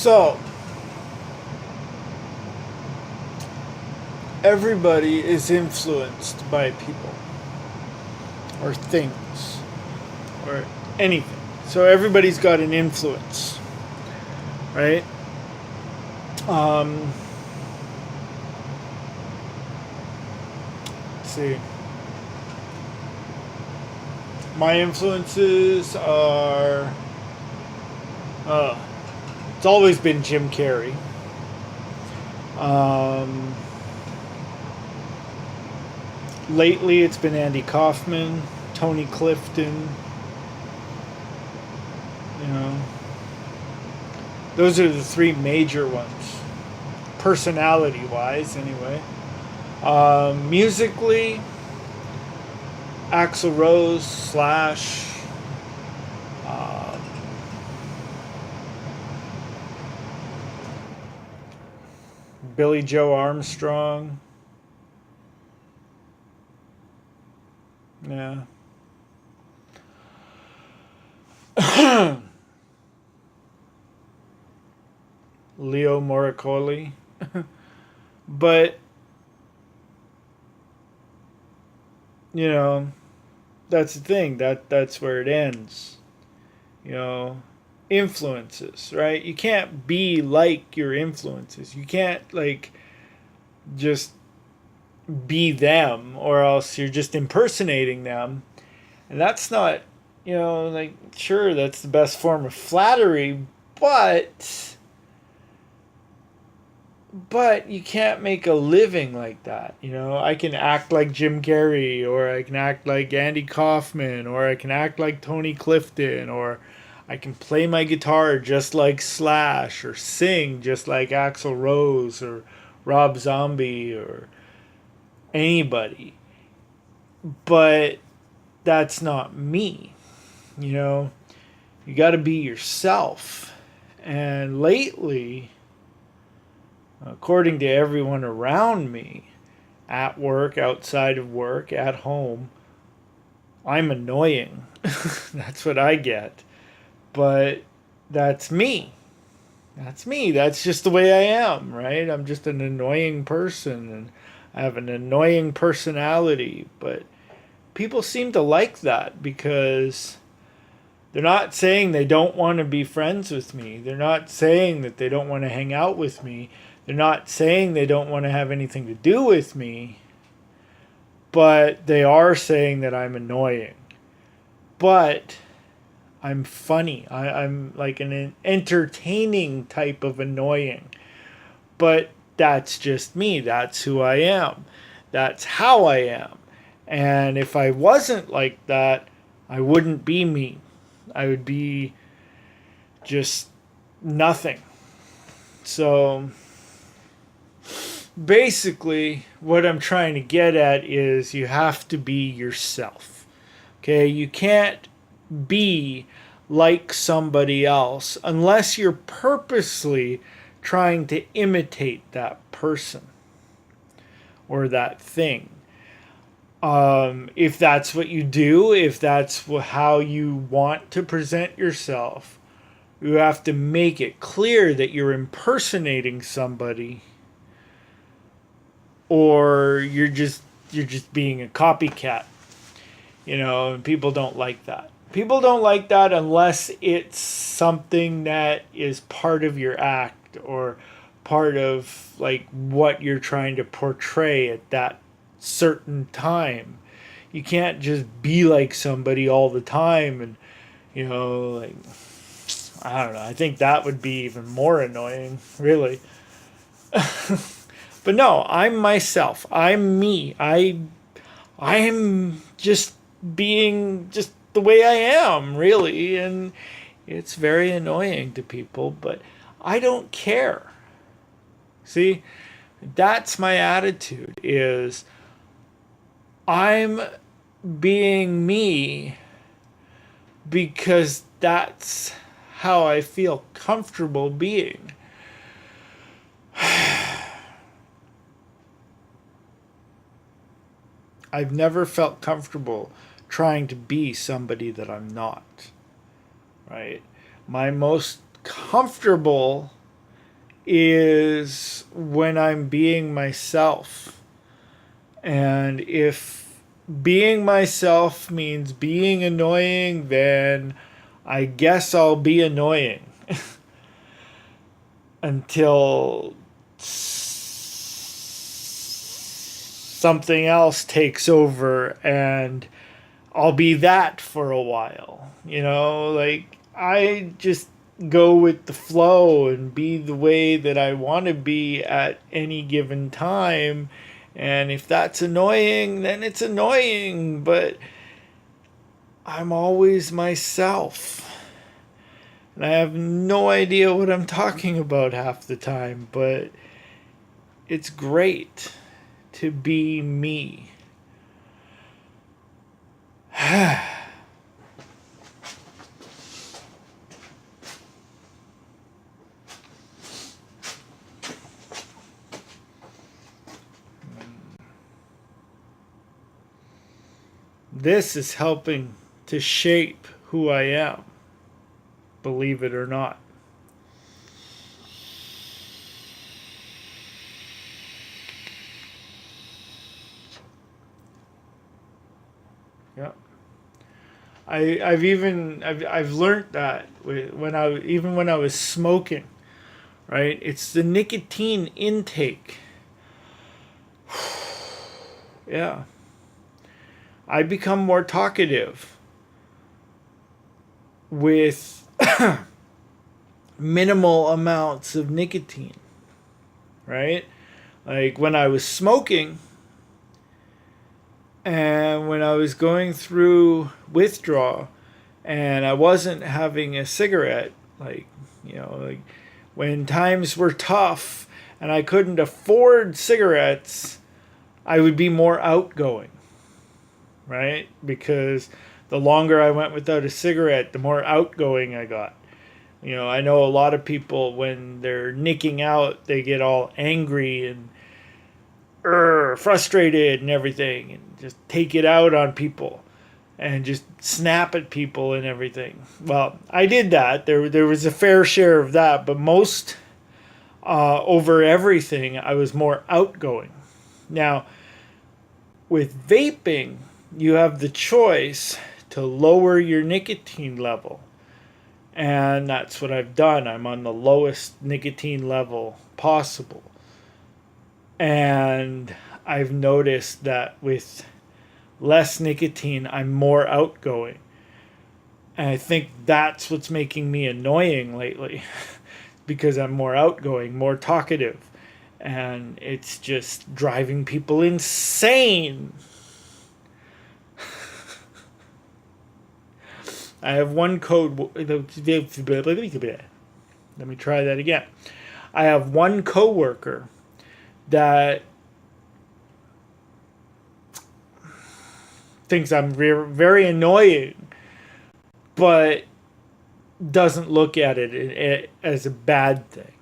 So, everybody is influenced by people or things or anything. So, everybody's got an influence, right? Um, let's see. My influences are. Uh, it's always been Jim Carrey. Um, Lately, it's been Andy Kaufman, Tony Clifton. You know, those are the three major ones, personality-wise, anyway. Musically, Axl Rose, Slash, um, Billy Joe Armstrong. Yeah. Leo Moricoli. But, you know, that's the thing. That's where it ends. You know, influences, right? You can't be like your influences. You can't like just be them or else you're just impersonating them. And that's not, like sure that's the best form of flattery, but you can't make a living like that. I can act like Jim Carrey, or I can act like Andy Kaufman, or I can act like Tony Clifton, or I can play my guitar just like Slash, or sing just like Axl Rose, or Rob Zombie, or anybody. But that's not me. You know, you got to be yourself. And lately, according to everyone around me, at work, outside of work, at home, I'm annoying. That's what I get. But that's me. That's me. That's just the way I am, right? I'm just an annoying person and I have an annoying personality. But people seem to like that because they're not saying they don't want to be friends with me. They're not saying that they don't want to hang out with me. They're not saying they don't want to have anything to do with me. But they are saying that I'm annoying. But I'm funny. I'm like an entertaining type of annoying. But that's just me. That's who I am. That's how I am. And if I wasn't like that, I wouldn't be me. I would be just nothing. So basically, what I'm trying to get at is you have to be yourself. Okay? You can't be like somebody else unless you're purposely trying to imitate that person or that thing. If that's what you do, if that's how you want to present yourself, you have to make it clear that you're impersonating somebody, or you're just being a copycat. And people don't like that. People don't like that unless it's something that is part of your act or part of like what you're trying to portray at that certain time. You can't just be like somebody all the time and like I don't know. I think that would be even more annoying, really. But no, I'm myself. I'm me. I'm just being just the way I am, really, and it's very annoying to people, but I don't care. See, that's my attitude is I'm being me because that's how I feel comfortable being. I've never felt comfortable trying to be somebody that I'm not. Right? My most comfortable is when I'm being myself. And if being myself means being annoying, then I guess I'll be annoying until something else takes over and I'll be that for a while. Like I just go with the flow and be the way that I want to be at any given time. And if that's annoying, then it's annoying, but I'm always myself. And I have no idea what I'm talking about half the time, but it's great to be me. This is helping to shape who I am, believe it or not. Yeah. I've learned that when I was smoking, right? It's the nicotine intake. Yeah. I become more talkative with minimal amounts of nicotine, right? Like when I was smoking and when I was going through withdrawal and I wasn't having a cigarette, like when times were tough and I couldn't afford cigarettes, I would be more outgoing, right? Because the longer I went without a cigarette, the more outgoing I got. I know a lot of people, when they're nicking out, they get all angry and frustrated and everything, and just take it out on people and just snap at people and everything. Well, I did that. There was a fair share of that, but most over everything, I was more outgoing. Now, with vaping, you have the choice to lower your nicotine level. And that's what I've done. I'm on the lowest nicotine level possible. And I've noticed that with less nicotine, I'm more outgoing. And I think that's what's making me annoying lately because I'm more outgoing, more talkative. And it's just driving people insane. I have one code. Let me try that again. I have one coworker that thinks I'm very annoying, but doesn't look at it as a bad thing.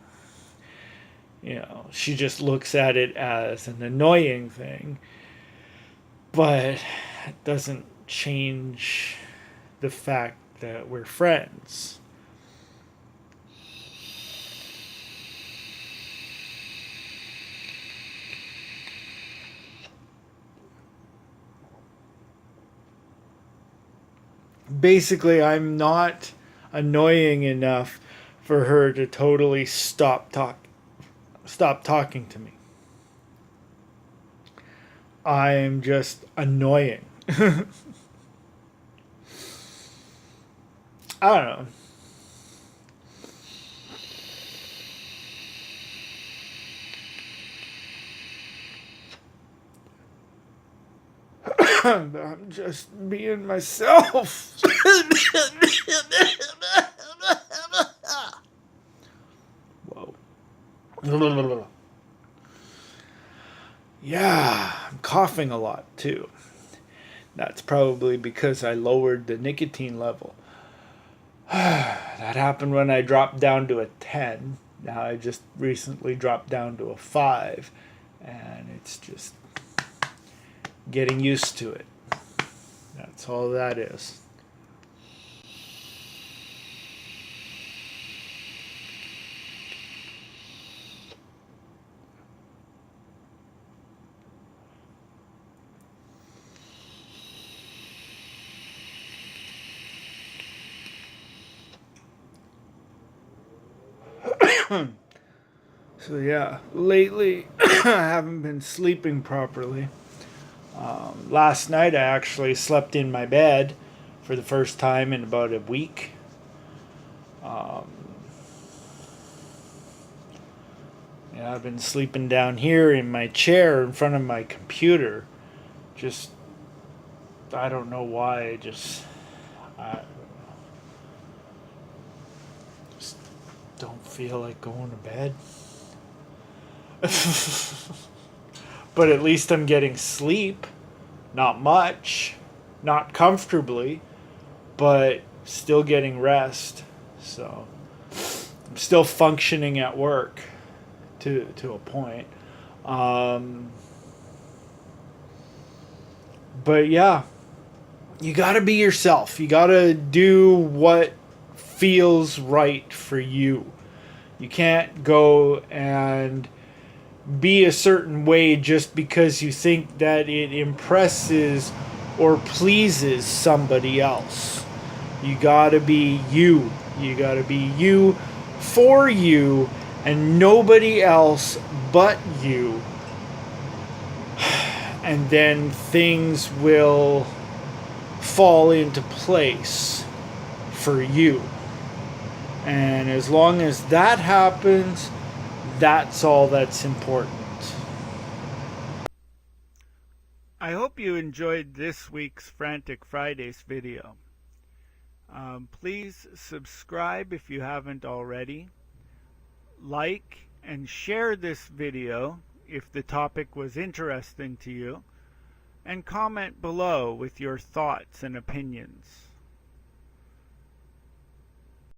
She just looks at it as an annoying thing, but it doesn't change the fact that we're friends. Basically, I'm not annoying enough for her to totally stop talking to me. I'm just annoying. I don't know. I'm just being myself. Whoa. Yeah, I'm coughing a lot too. That's probably because I lowered the nicotine level. That happened when I dropped down to a 10. Now I just recently dropped down to a 5. And it's just getting used to it. That's all that is. So yeah, lately I haven't been sleeping properly. Last night I actually slept in my bed for the first time in about a week. Um, yeah, I've been sleeping down here in my chair in front of my computer. Just, I don't know why. I just don't feel like going to bed. But at least I'm getting sleep. Not much, not comfortably, but still getting rest. So I'm still functioning at work to a point. Um, but yeah, you got to be yourself. You got to do what feels right for you. You can't go and be a certain way just because you think that it impresses or pleases somebody else. You gotta be you. You gotta be you for you and nobody else but you. And then things will fall into place for you. And as long as that happens, that's all that's important. I hope you enjoyed this week's Frantic Fridays video. Please subscribe if you haven't already. Like and share this video if the topic was interesting to you. And comment below with your thoughts and opinions.